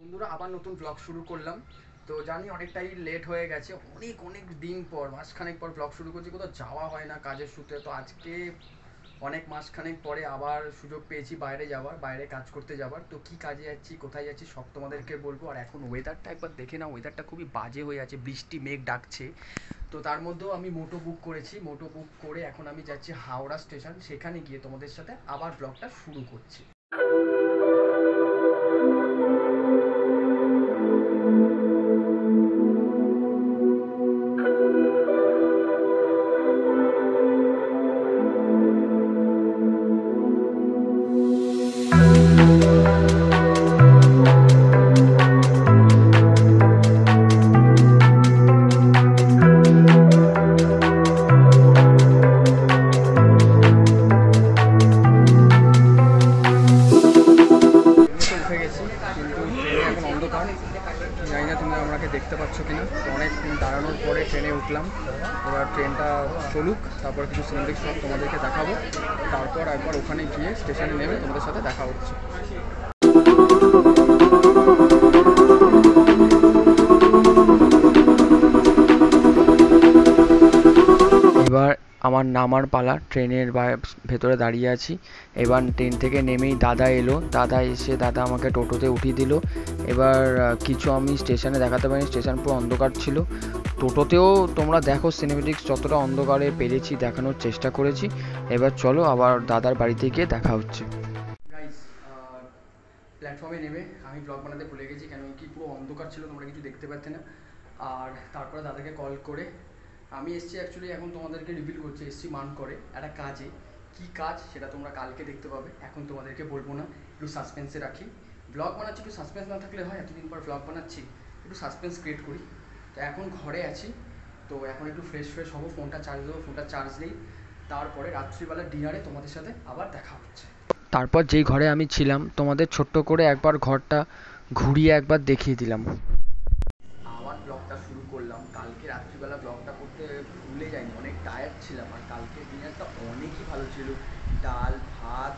বন্ধুরা আবার নতুন ব্লগ শুরু করলাম। তো জানি অনেকটাই লেট হয়ে গেছে, অনেক অনেক দিন পর মাসখানেক পর ব্লগ শুরু করছি। কোথাও যাওয়া হয় না কাজের সূত্রে, তো আজকে অনেক মাসখানেক পরে আবার সুযোগ পেয়েছি বাইরে যাওয়ার, বাইরে কাজ করতে যাওয়ার। তো কি কাজে যাচ্ছি, কোথায় যাচ্ছি সব তোমাদেরকে বলবো। আর এখন ওয়েদারটা একবার দেখে নাও, ওয়েদারটা খুবই বাজে হয়ে আছে, বৃষ্টি মেঘ ডাকছে। তো তার মধ্যেও আমি মোটো বুক করেছি, মোটো বুক করে এখন আমি যাচ্ছি হাওড়া স্টেশন, সেখানে গিয়ে তোমাদের সাথে আবার ব্লগটা শুরু করছি। উঠে গেছি, কিন্তু ট্রেনে এখন অন্ধকার। জানি না তুমি আমাকে দেখতে পাচ্ছ কিনা। তো অনেক দাঁড়ানোর পরে ট্রেনে উঠলাম। এবার ট্রেনটা চলুক, তারপর কিছু সিনেমেটিক শট তোমাদেরকে দেখাবো। তারপর একবার ওখানে গিয়ে স্টেশনে নেমে তোমাদের সাথে দেখা হচ্ছে। এবার আমার নামার পালা, ট্রেনের ভেতরে দাঁড়িয়ে আছি। এবার ট্রেন থেকে নেমেই দাদা এলো, দাদা এসে দাদা আমাকে টোটোতে উঠিয়ে দিল। এবার কিছু আমি স্টেশনে দেখাতে পারিনি, স্টেশন পুরো অন্ধকার ছিল। টোটোতেও তোমরা দেখো সিনেমেটিক্স যতটা অন্ধকারে পেরেছি দেখানোর চেষ্টা করেছি। এবার চলো আবার দাদার বাড়িতে গিয়ে দেখা হচ্ছে। গাইস, প্ল্যাটফর্মে নেমে আমি ব্লগ বানাতে ভুলে গেছি, কেন কি পুরো অন্ধকার ছিল, তোমরা কিছু দেখতে পাচ্ছ না। আর তারপরে দাদাকে কল করে আমি এসছি। অ্যাকচুয়ালি এখন তোমাদেরকে রিভিল করছি, এসছি মান করে একটা কাজে। কি কাজ সেটা তোমরা কালকে দেখতে পাবে, এখন তোমাদেরকে বলবো না, একটু সাসপেন্সে রাখি। ব্লগ বানাচ্ছি, একটু সাসপেন্স না থাকলে হয়? এতদিন পর ব্লগ বানাচ্ছি, একটু সাসপেন্স ক্রিয়েট করি। তো এখন ঘরে আছি, তো এখন একটু ফ্রেশ হবো, ফোনটা চার্জ দেবো, ফোনটা চার্জ দিই। তারপরে রাত্রিবেলা ডিনারে তোমাদের সাথে আবার দেখা হচ্ছে। তারপর যেই ঘরে আমি ছিলাম তোমাদের ছোট্ট করে একবার ঘরটা ঘুরিয়ে একবার দেখিয়ে দিলাম। আবার ব্লগটা শুরু করলাম। কালকে রাত্রিবেলা ব্লগটা করতে ভুলে যাইনি, অনেক টায়ার্ড ছিলাম। আর কালকের ডিনারটা অনেকই ভালো ছিল। ডাল ভাত,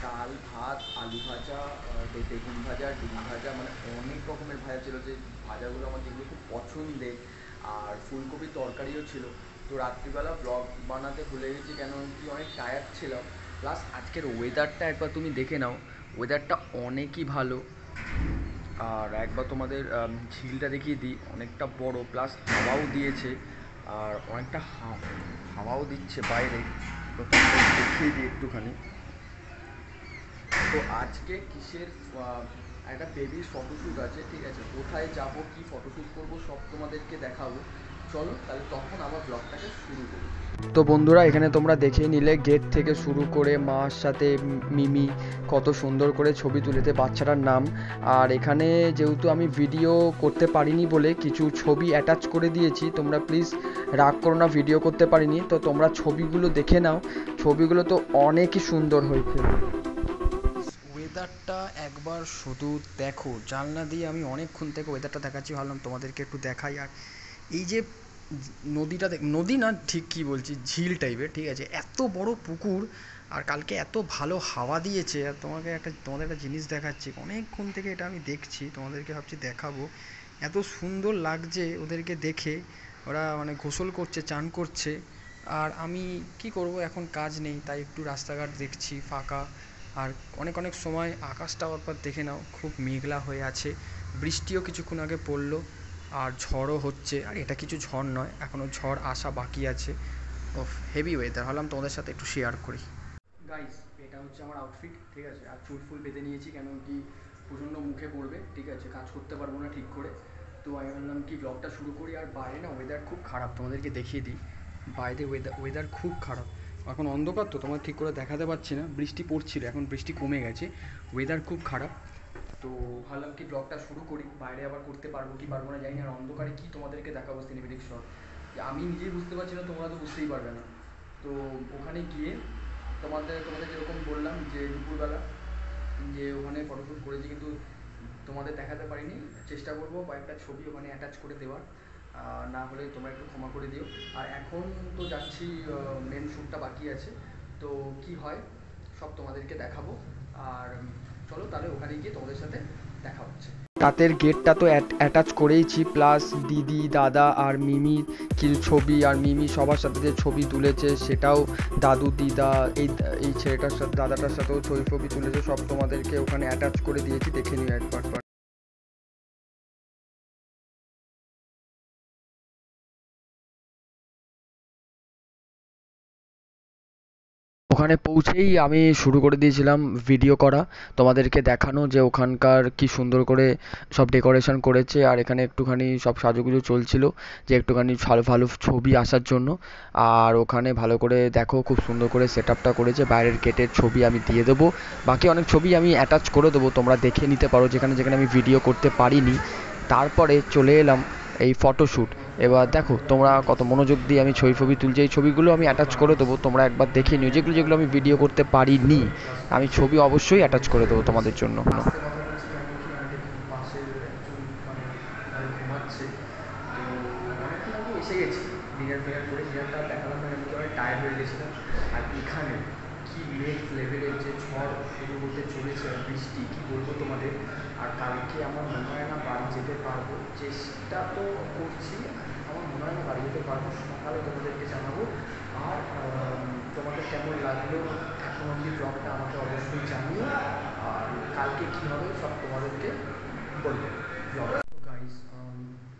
ডাল ভাত, আলু ভাজা, বেগুন ভাজা, ডিম ভাজা, মানে অনেক রকমের ভাজা ছিল, যে ভাজাগুলো আমার যেগুলো খুব পছন্দের। আর ফুলকপির তরকারিও ছিল। তো রাত্রিবেলা ব্লগ বানাতে ভুলে গেছি, কেন কি অনেক টায়ার্ড ছিলাম। প্লাস আজকের ওয়েদারটা একবার তুমি দেখে নাও, ওয়েদারটা অনেকই ভালো। আর একবার তোমাদের ঝিলটা দেখিয়ে দিই, অনেকটা বড়, প্লাস হাওয়াও দিয়েছে। আর অনেকটা হাওয়াও দিচ্ছে বাইরে। তো তোমাদের দেখিয়ে দিই একটুখানি। তো আজকে কিসের একটা বেবির ফটোশ্যুট আছে, ঠিক আছে? কোথায় যাব, কি ফটোশ্যুট করব সব তোমাদেরকে দেখাবো। চলো তাহলে তখন আবার ব্লগটাকে শুরু করি। তো বন্ধুরা, এখানে তোমরা দেখে নিলে গেট থেকে শুরু করে মার সাথে মিমি কত সুন্দর করে ছবি তুলেছে, বাচ্চাটার নাম। আর এখানে যেহেতু আমি ভিডিও করতে পারিনি বলে কিছু ছবি অ্যাটাচ করে দিয়েছি, তোমরা প্লিজ রাগ করো না, ভিডিও করতে পারিনি। তো তোমরা ছবিগুলো দেখে নাও, ছবিগুলো তো অনেকই সুন্দর হয়েছে। ওয়েদারটা একবার শুধু দেখো, জানলা দিয়ে আমি অনেকক্ষণ থেকে ওয়েদারটা দেখাচ্ছি, ভাবলাম তোমাদেরকে একটু দেখাই। আর এই যে নদীটা, নদী না ঠিক কী বলছি, ঝিল টাইপের, ঠিক আছে? এত বড় পুকুর, আর কালকে এত ভালো হাওয়া দিয়েছে। আর তোমাদের একটা জিনিস দেখাচ্ছি, অনেকক্ষণ থেকে এটা আমি দেখছি, তোমাদেরকে ভাবছি দেখাবো। এত সুন্দর লাগছে ওদেরকে দেখে, ওরা মানে গোসল করছে, চান করছে। আর আমি কি করব, এখন কাজ নেই, তাই একটু রাস্তাঘাট দেখছি ফাঁকা। আর অনেক অনেক সময় আকাশটাও একবার দেখে নাও, খুব মেঘলা হয়ে আছে, বৃষ্টিও কিছুক্ষণ আগে পড়লো। আর ঝড়ও হচ্ছে, আর এটা কিছু ঝড় নয়, এখনও ঝড় আসা বাকি আছে। ও হেভি ওয়েদার, ভাবলাম তোমাদের সাথে একটু শেয়ার করি। গাইস, এটা হচ্ছে আমার আউটফিট, ঠিক আছে? আর চুল ফুল বেঁধে নিয়েছি, কেন কি প্রচণ্ড মুখে পড়বে, ঠিক আছে? কাজ করতে পারবো না ঠিক করে। তো আমি ভাবলাম কি ব্লগটা শুরু করি। আর বাইরে না ওয়েদার খুব খারাপ, তোমাদেরকে দেখিয়ে দিই। বাইরে ওয়েদার খুব খারাপ। এখন অন্ধকার তো তোমার ঠিক করে দেখাতে পারছি না, বৃষ্টি পড়ছিল, এখন বৃষ্টি কমে গেছে, ওয়েদার খুব খারাপ। তো ভাবলাম কি ব্লগটা শুরু করি, বাইরে আবার করতে পারবো কি পারবো না জানি না। আর অন্ধকারে কি তোমাদেরকে দেখাবো সিনেমেটিক শট, যে আমি নিজেই বুঝতে পারছি না, তোমরা তো বুঝতেই পারবে না। তো ওখানে গিয়ে তোমাদের যেরকম বললাম যে দুপুরবেলা যে ওখানে ফটোশ্যুট করেছি, কিন্তু তোমাদের দেখাতে পারিনি। চেষ্টা করবো কয়েকটা ছবি ওখানে অ্যাটাচ করে দেওয়ার, না হলে তোমরা একটু ক্ষমা করে দিও। আর এখন তো যাচ্ছি, মেন শ্যুটটা বাকি আছে, তো কি হয় সব তোমাদেরকে দেখাবো। আর চলো তাহলে ওখানে গিয়ে তোমাদের সাথে দেখা হচ্ছে। রাতের গেটটা তো অ্যাটাচ করেইছি, প্লাস দিদি দাদা আর মিমি কি ছবি, আর মিমি সবার সাথে যে ছবি তুলেছে সেটাও, দাদু দিদা এই ছেলেটার সাথে দাদাটার সাথেও ছবি তুলেছে, সব তোমাদেরকে ওখানে অ্যাটাচ করে দিয়েছি, দেখে নিও একবার। ওখানে পৌঁছেই আমি শুরু করে দিয়েছিলাম ভিডিও করা, তোমাদেরকে দেখানো যে ওখানকার কি সুন্দর করে সব ডেকোরেশন করেছে, আর এখানে একটুখানি সব সাজুগুজু চলছিল যে একটুখানি ভালো ভালো ছবি আসার জন্য। আর ওখানে ভালো করে দেখো খুব সুন্দর করে সেট আপটা করেছে, বাইরের গেটের ছবি আমি দিয়ে দেবো, বাকি অনেক ছবি আমি অ্যাটাচ করে দেবো, তোমরা দেখে নিতে পারো যেখানে যেখানে আমি ভিডিও করতে পারিনি। তারপরে চলে এলাম এই ফটোশ্যুট। এবার দেখো তোমরা কত মনোযোগ দিয়ে আমি ছবি তুলছি, এই ছবিগুলো আমি অ্যাটাচ করে দেবো, তোমরা একবার দেখে নিও, যেগুলো যেগুলো আমি ভিডিও করতে পারিনি আমি ছবি অবশ্যই অ্যাটাচ করে দেবো তোমাদের জন্য। এসে গেছি ডিনার ফিনার করে, ডিনারটা দেখালাম না, আমি অনেক টায়ার্ড হয়ে গেছিলাম। আর এখানে কি নেক্সট লেভেলের যে ঝড় শুরু হতে চলেছে, বৃষ্টি কি বলবো তোমাদের। আর কালকে আমার মনে হয় না বাড়ি যেতে পারবো, চেষ্টা তো করছি, আমার মনে হয় না বাড়ি যেতে পারবো, সকালে তোমাদেরকে জানাবো। আর তোমাদের কেমন লাগলো এখন অবধি ব্লগটা আমাকে অবশ্যই জানিও, আর কালকে কী হবে সব তোমাদেরকে বলবো ব্লগ। তো গাইস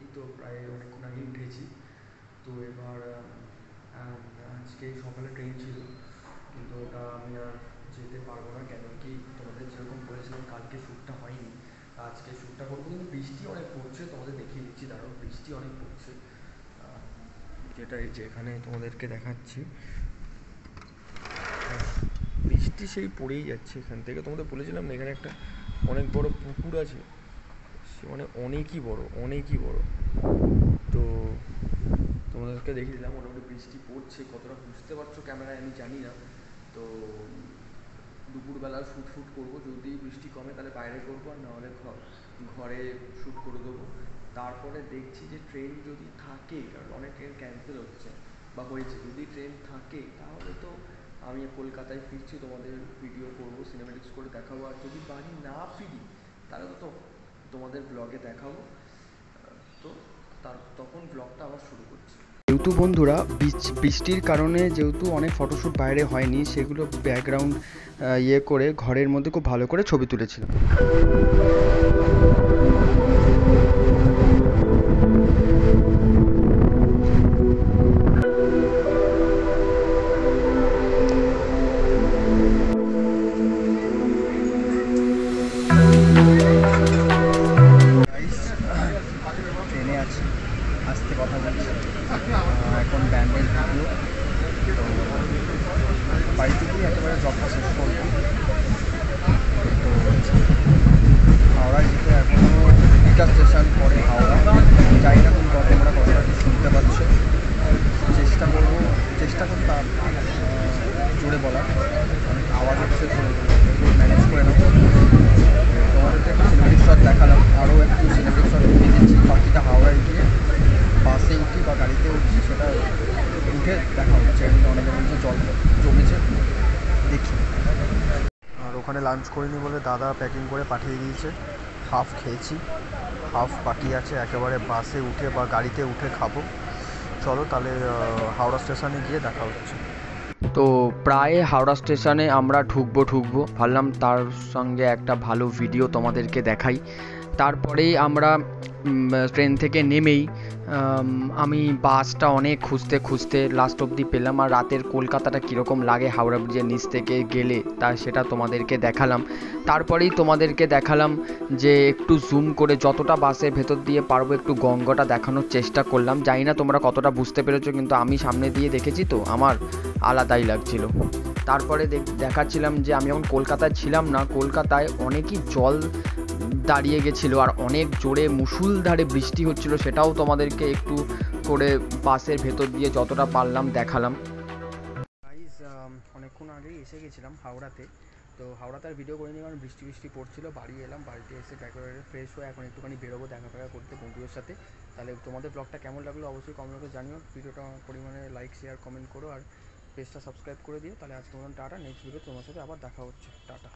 এই তো প্রায় অনেকক্ষণ আগে উঠেছি, তো এবার আজকে সকালে ট্রেন ছিল, কিন্তু ওটা আমি আর যেতে পারবো না, কেন কি তোমাদের যেরকম বলেছিলাম কালকে শ্যুটটা হয়নি, আজকে শ্যুটটা করবো, কিন্তু বৃষ্টি অনেক পড়ছে, তোমাদের দেখিয়ে দিচ্ছি দাঁড়াও, বৃষ্টি অনেক পড়ছে, যেটা এই যে এখানে তোমাদেরকে দেখাচ্ছি, বৃষ্টি সেই পড়েই যাচ্ছে এখান থেকে, তোমাদের বলেছিলাম না এখানে একটা অনেক বড় পুকুর আছে, সে মানে অনেকই বড়। তো তোমাদেরকে দেখিয়ে দিলাম, মোটামুটি বৃষ্টি পড়ছে, কতটা বুঝতে পারছো ক্যামেরায় আমি জানি না। তো দুপুরবেলা শ্যুট করবো, যদি বৃষ্টি কমে তাহলে বাইরে করবো, আর নাহলে ঘরে শ্যুট করে দেবো। তারপরে দেখছি যে ট্রেন যদি থাকে, কারণ অনেক ট্রেন ক্যান্সেল হচ্ছে বা হয়েছে, যদি ট্রেন থাকে তাহলে তো আমি কলকাতায় ফিরছি, তোমাদের ভিডিও করবো, সিনেমেটিক্স করে দেখাবো, আর যদি বাড়ি না ফিরি তাহলে তো তোমাদের ব্লগে দেখাবো। তো তখন ব্লগটা আবার শুরু করছি। যেহেতু বন্ধুরা বৃষ্টির কারণে যেহেতু অনেক ফটোশ্যুট বাইরে হয়নি, সেগুলো ব্যাকগ্রাউন্ড ইয়ে করে ঘরের মধ্যে খুব ভালো করে ছবি তুলেছিলাম। ট্রেনে আছি, আসতে কথা বলছি, এখন ব্যান্ডেল ঢুকলো, তো বাড়িতে গিয়ে একেবারে জবটা শেষ করবো। তো হাওড়ায় যেতে এখনও দুটা স্টেশন পরে হাওড়া, জানি না তুমি তোমরা কতটা শুনতে পাচ্ছ, চেষ্টা করি তার জোরে বলার, অনেক আওয়াজ হচ্ছে, তো ম্যানেজ করে নেবো। তোমাদেরকে একটু সিনেমেটিক শট দেখালাম, আরও একটু সিনেমেটিক শট উঠিয়ে দিচ্ছি, বাকিটা হাওড়ায় গিয়ে বাসে উঠি বা গাড়িতে উঠছি সেটা উঠে দেখা হচ্ছে। অনেকে বলছে জল জমেছে, দেখি। আর ওখানে লাঞ্চ করিনি বলে দাদা প্যাকিং করে পাঠিয়ে দিয়েছে, হাফ খেয়েছি, হাফ বাকি আছে, একেবারে বাসে উঠে বা গাড়িতে উঠে খাবো। চলো তাহলে হাওড়া স্টেশনে গিয়ে দেখা হচ্ছে। তো প্রায় হাওড়া স্টেশনে আমরা ঢুকবো, ভাবলাম তার সঙ্গে একটা ভালো ভিডিও তোমাদেরকে দেখাই। তারপরেই আমরা ট্রেন থেকে নেমেই আমি বাসটা অনেক খুঁজতে লাস্ট অবধি পেলাম। আর রাতের কলকাতাটা কীরকম লাগে হাওড়া ব্রিজের নিচ থেকে গেলে, তা সেটা তোমাদেরকে দেখালাম। তারপরেই তোমাদেরকে দেখালাম যে একটু জুম করে যতটা বাসের ভেতর দিয়ে পারবো একটু গঙ্গাটা দেখানোর চেষ্টা করলাম, জানি না তোমরা কতটা বুঝতে পেরেছো, কিন্তু আমি সামনে দিয়ে দেখেছি তো আমার আলাদাই লাগছিল। তারপরে দেখাচ্ছিলাম যে আমি যখন কলকাতায় ছিলাম না, কলকাতায় অনেকই জল দাঁড়িয়ে গেছিলো, আর অনেক জোরে মুষলধারে বৃষ্টি হচ্ছিল, সেটাও তোমাদেরকে একটু করে বাসের ভেতর দিয়ে যতটা পারলাম দেখালাম। গাইস অনেকক্ষণ আগেই এসে গেছিলাম হাওড়াতে, তো হাওড়াতে আর ভিডিও করিনি কারণ বৃষ্টি পড়ছিল, বাড়ি এলাম, বাড়িতে এসে একেবারে ফ্রেশ হয়ে এখন একটুখানি বেরোবো দেখা করতে বন্ধুদের সাথে। তাহলে তোমাদের ব্লগটা কেমন লাগলো অবশ্যই কমেন্ট করে জানিও, ভিডিওটা পরিমাণে লাইক শেয়ার কমেন্ট করো, আর পেজটা সাবস্ক্রাইব করে দিও। তাহলে আজকে মতন টাটা, নেক্সট ভিডিও তোমার সাথে আবার দেখা হচ্ছে, টাটা।